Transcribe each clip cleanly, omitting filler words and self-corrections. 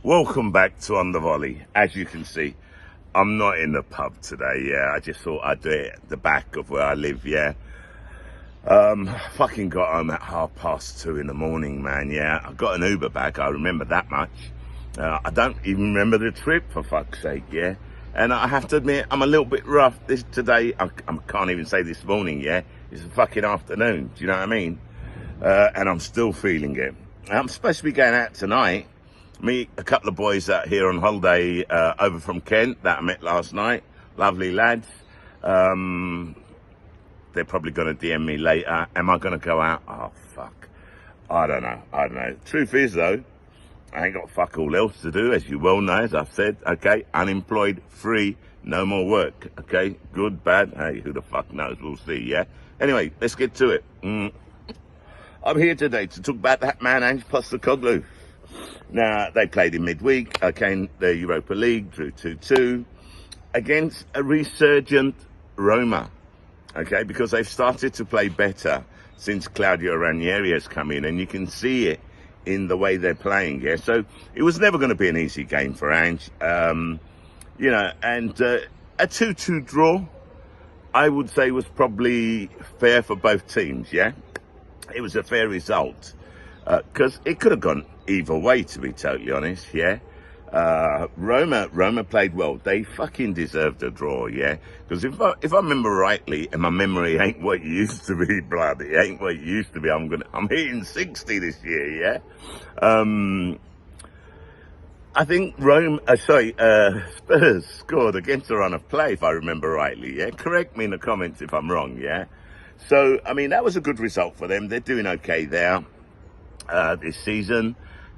Welcome back to On The Volley. As you can see, I'm not in the pub today, yeah. I just thought I'd do it at the back of where I live, yeah. Fucking got home at 2:30 in the morning, man, yeah. I got an Uber back, I remember that much. I don't even remember the trip, for fuck's sake, yeah. And I have to admit, I'm a little bit rough today. I can't even say this morning, yeah. It's a fucking afternoon, do you know what I mean? And I'm still feeling it. I'm supposed to be going out tonight. Meet a couple of boys out here on holiday over from Kent that I met last night. Lovely lads. They're probably going to DM me later. Am I going to go out? Oh, fuck. I don't know. Truth is, though, I ain't got fuck all else to do, as you well know, as I've said. Okay, unemployed, free, no more work. Okay, good, bad. Hey, who the fuck knows? We'll see, yeah? Anyway, let's get to it. I'm here today to talk about that man, Ange Postecoglou. Now, they played in midweek, okay, in the Europa League, drew 2-2, against a resurgent Roma, okay, because they've started to play better since Claudio Ranieri has come in, and you can see it in the way they're playing, yeah. So it was never going to be an easy game for Ange, and a 2-2 draw, I would say, was probably fair for both teams, yeah. It was a fair result, because it could have gone either way, to be totally honest, yeah. Roma played well. They fucking deserved a draw, yeah. Because if I remember rightly, and my memory ain't what it used to be, blood, it ain't what it used to be. I'm hitting 60 this year, yeah. I think Spurs scored against a run of play, if I remember rightly, yeah. Correct me in the comments if I'm wrong, yeah. So, I mean, that was a good result for them. They're doing okay there this season.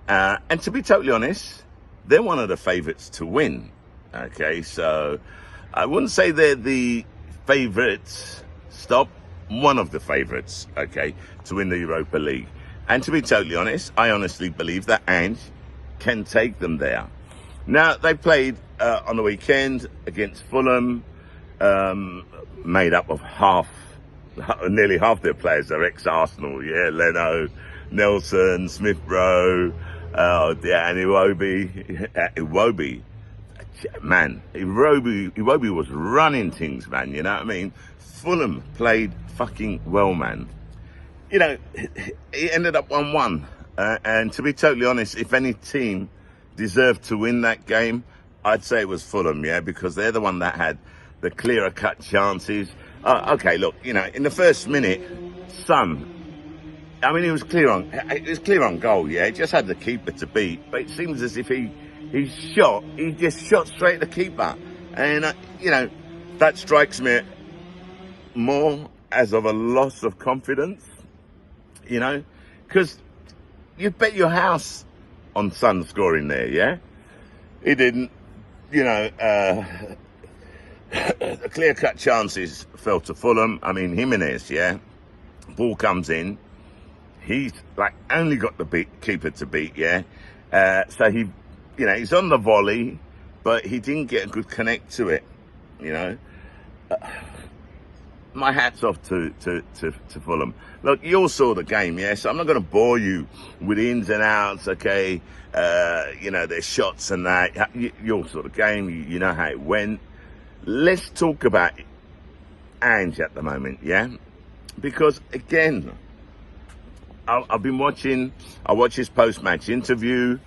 And to be totally honest, they're one of the favourites to win. Okay, so I wouldn't say they're the favourites. One of the favourites, okay, to win the Europa League. And to be totally honest, I honestly believe that Ange can take them there. Now, they played on the weekend against Fulham, made up of nearly half their players are ex-Arsenal, yeah, Leno, Nelson, Smith-Rowe, and Iwobi. Man, Iwobi was running things, man, you know what I mean? Fulham played fucking well, man. You know, it ended up 1-1. And to be totally honest, if any team deserved to win that game, I'd say it was Fulham, yeah, because they're the one that had the clearer cut chances. Okay, look, you know, in the first minute, Son, I mean, it was clear on goal, yeah. He just had the keeper to beat, but it seems as if he just shot straight at the keeper. And, that strikes me more as of a loss of confidence, you know, because you bet your house on Son scoring there, yeah? He didn't, the clear-cut chances fell to Fulham. I mean, Jimenez, yeah? Ball comes in. He's, only got the keeper to beat, yeah? So he's on the volley, but he didn't get a good connect to it, you know? My hat's off to Fulham. Look, you all saw the game, yeah? So I'm not going to bore you with ins and outs, okay? Their shots and that. You all saw the game. You know how it went. Let's talk about Ange at the moment, yeah? Because, again, I've been watching, I watched his post-match interview,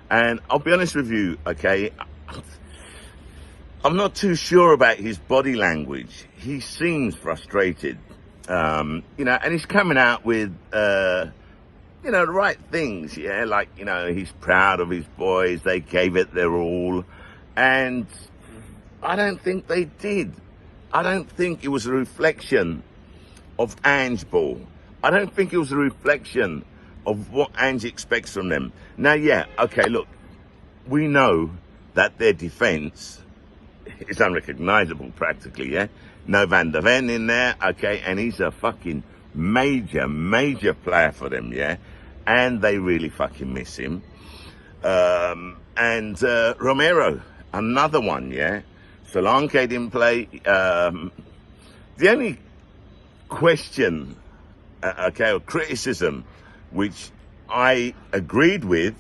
and I'll be honest with you, okay? I'm not too sure about his body language. He seems frustrated, and he's coming out with, the right things, yeah? He's proud of his boys. They gave it their all, and I don't think they did. I don't think it was a reflection of Ange ball. I don't think it was a reflection of what Ange expects from them. Now, yeah, okay, look, we know that their defence is unrecognisable practically, yeah? No Van der Ven in there, okay, and he's a fucking major player for them, yeah? And they really fucking miss him. Romero, another one, yeah? Solanke didn't play. The only question, or criticism, which I agreed with,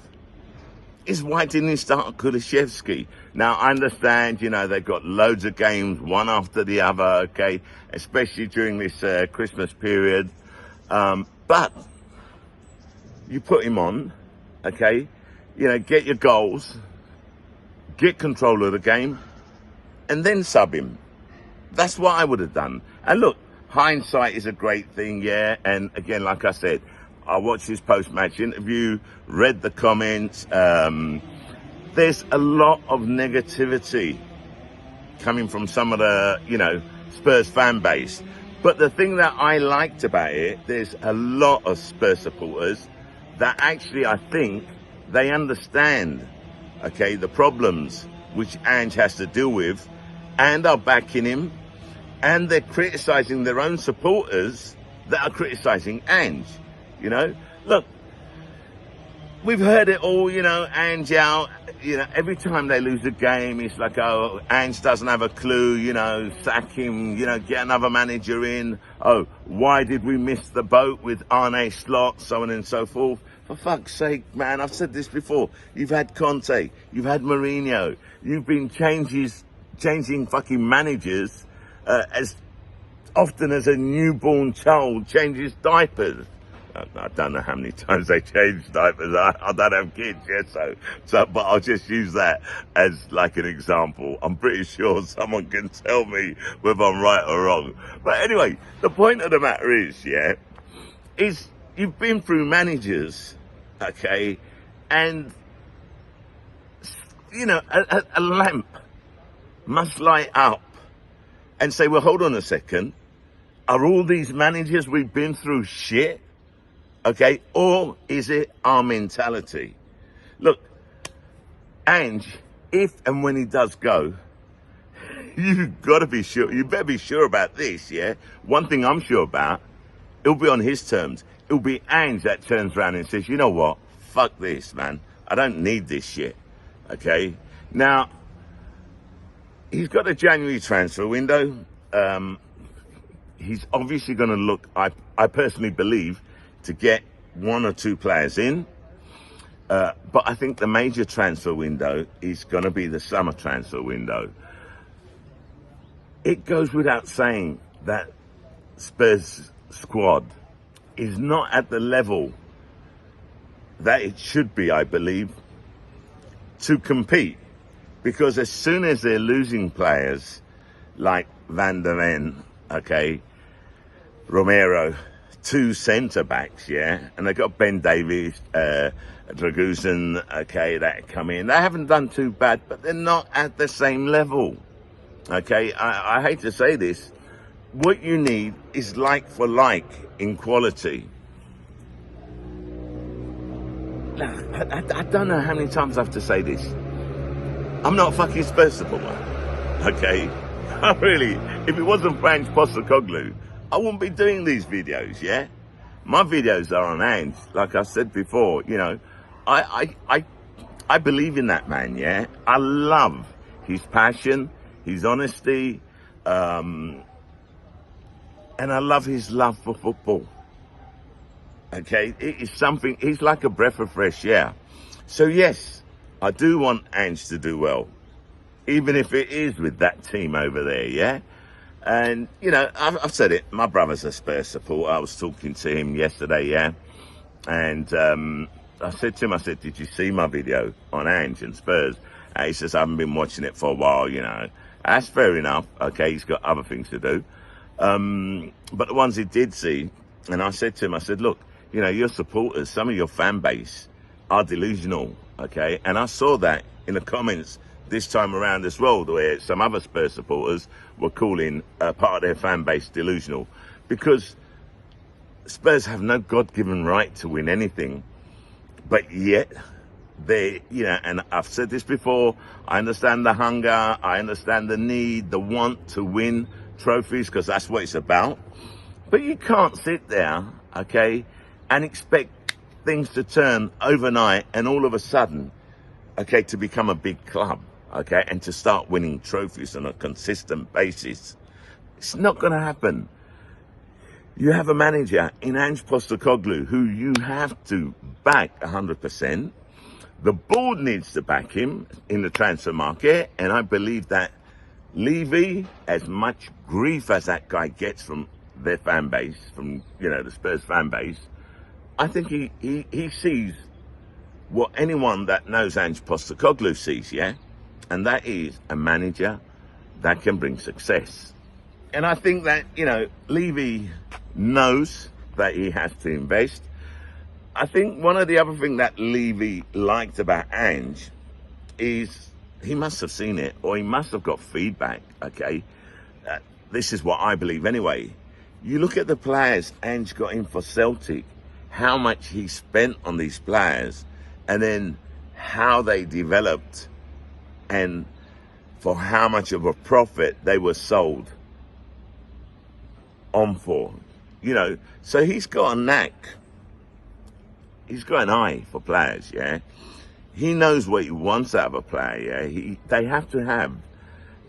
is why didn't he start Kulishevsky? Now, I understand, you know, they've got loads of games, one after the other, okay, especially during this Christmas period. But you put him on, okay, you know, get your goals, get control of the game, and then sub him. That's what I would have done. And look, hindsight is a great thing, yeah. And again, like I said, I watched his post-match interview, read the comments. There's a lot of negativity coming from some of the, you know, Spurs fan base. But the thing that I liked about it, there's a lot of Spurs supporters that actually, I think, they understand, okay, the problems which Ange has to deal with, and are backing him, and they're criticising their own supporters that are criticising Ange. You know, look, we've heard it all, you know, Ange out, you know, every time they lose a game, it's like, oh, Ange doesn't have a clue, you know, sack him, you know, get another manager in. Oh, why did we miss the boat with Arne Slot, so on and so forth? For fuck's sake, man, I've said this before. You've had Conte, you've had Mourinho, you've been changing fucking managers as often as a newborn child changes diapers. I don't know how many times they change diapers. I don't have kids, yeah, so, but I'll just use that as like an example. I'm pretty sure someone can tell me whether I'm right or wrong. But anyway, the point of the matter is, yeah, is you've been through managers, okay, and, you know, a lamp must light up and say, well, hold on a second. Are all these managers we've been through shit? Okay, or is it our mentality? Look, Ange, if and when he does go, you've got to be sure, you better be sure about this, yeah? One thing I'm sure about, it'll be on his terms. It'll be Ange that turns around and says, you know what, fuck this, man. I don't need this shit, okay? Now, he's got a January transfer window. He's obviously going to look, I personally believe, to get one or two players in. But I think the major transfer window is going to be the summer transfer window. It goes without saying that Spurs squad is not at the level that it should be, I believe, to compete. Because as soon as they're losing players like Van der Ven, okay, Romero, two centre-backs, yeah? And they've got Ben Davies, Dragusin, okay, that come in. They haven't done too bad, but they're not at the same level, okay? I hate to say this. What you need is like for like in quality. I don't know how many times I have to say this. I'm not a fucking Spurs supporter, okay? Really, if it wasn't for Ange Postecoglou, I wouldn't be doing these videos, yeah? My videos are on Ange, like I said before, you know. I believe in that man, yeah? I love his passion, his honesty, and I love his love for football, okay? It is something, he's like a breath of fresh air. So yes, I do want Ange to do well, even if it is with that team over there, yeah? And, you know, I've said it, my brother's a Spurs supporter. I was talking to him yesterday, yeah? And I said to him, did you see my video on Ange and Spurs? And he says, I haven't been watching it for a while, you know. That's fair enough, okay? He's got other things to do. But the ones he did see, and I said to him, look, you know, your supporters, some of your fan base are delusional, okay? And I saw that in the comments this time around as well, where some other Spurs supporters were calling part of their fan base delusional, because Spurs have no God-given right to win anything, but yet they, you know, and I've said this before, I understand the hunger, I understand the need, the want to win trophies, because that's what it's about, but you can't sit there, okay, and expect things to turn overnight and all of a sudden, okay, to become a big club. Okay, and to start winning trophies on a consistent basis. It's not going to happen. You have a manager in Ange Postecoglou who you have to back 100%. The board needs to back him in the transfer market, and I believe that Levy, as much grief as that guy gets from their fan base, from, you know, the Spurs fan base, I think he sees what anyone that knows Ange Postecoglou sees, yeah? And that is a manager that can bring success. And I think that, you know, Levy knows that he has to invest. I think one of the other things that Levy liked about Ange is he must have seen it, or he must have got feedback, okay? This is what I believe anyway. You look at the players Ange got in for Celtic, how much he spent on these players, and then how they developed, and for how much of a profit they were sold on for. You know, so he's got a knack. He's got an eye for players, yeah? He knows what he wants out of a player, yeah? They have to have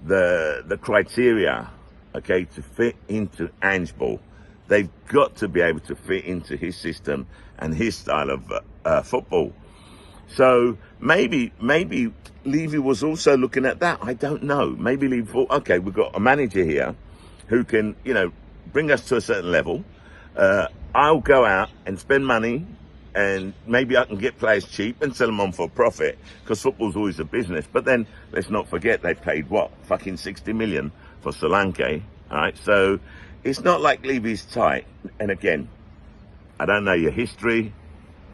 the criteria, okay, to fit into Ange ball. They've got to be able to fit into his system and his style of football. So maybe Levy was also looking at that. I don't know. Maybe Levy thought, okay, we've got a manager here who can, you know, bring us to a certain level. I'll go out and spend money, and maybe I can get players cheap and sell them on for profit, because football's always a business. But then let's not forget they paid what, fucking 60 million for Solanke. All right, so it's not like Levy's tight. And again, I don't know your history.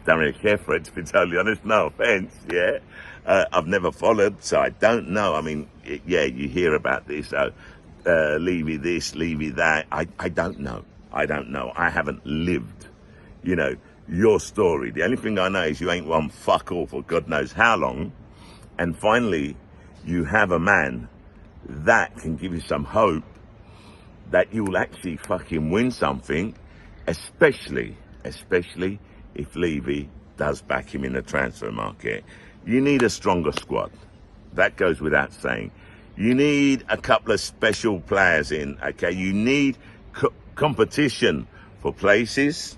Don't really care for it, to be totally honest. No offense, yeah. I've never followed, so I don't know. I mean, yeah, you hear about this. Levy this, Levy that. I don't know. I don't know. I haven't lived, you know, your story. The only thing I know is you ain't won fuck all for God knows how long. And finally, you have a man that can give you some hope that you will actually fucking win something, especially if Levy does back him in the transfer market. You need a stronger squad. That goes without saying. You need a couple of special players in, okay? You need competition for places.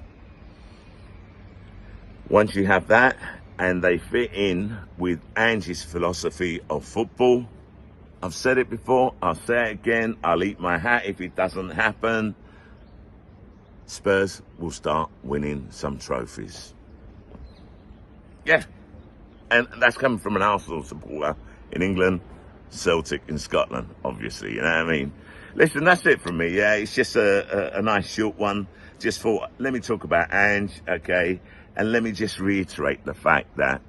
Once you have that, and they fit in with Ange's philosophy of football, I've said it before, I'll say it again, I'll eat my hat if it doesn't happen. Spurs will start winning some trophies. Yeah, and that's coming from an Arsenal supporter in England, Celtic in Scotland, obviously, you know what I mean? Listen, that's it from me, yeah? It's just a nice short one. Just thought, let me talk about Ange, okay? And let me just reiterate the fact that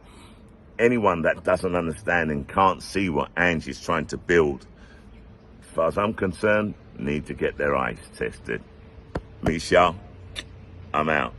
anyone that doesn't understand and can't see what Ange is trying to build, as far as I'm concerned, need to get their eyes tested. Me, Shah, I'm out.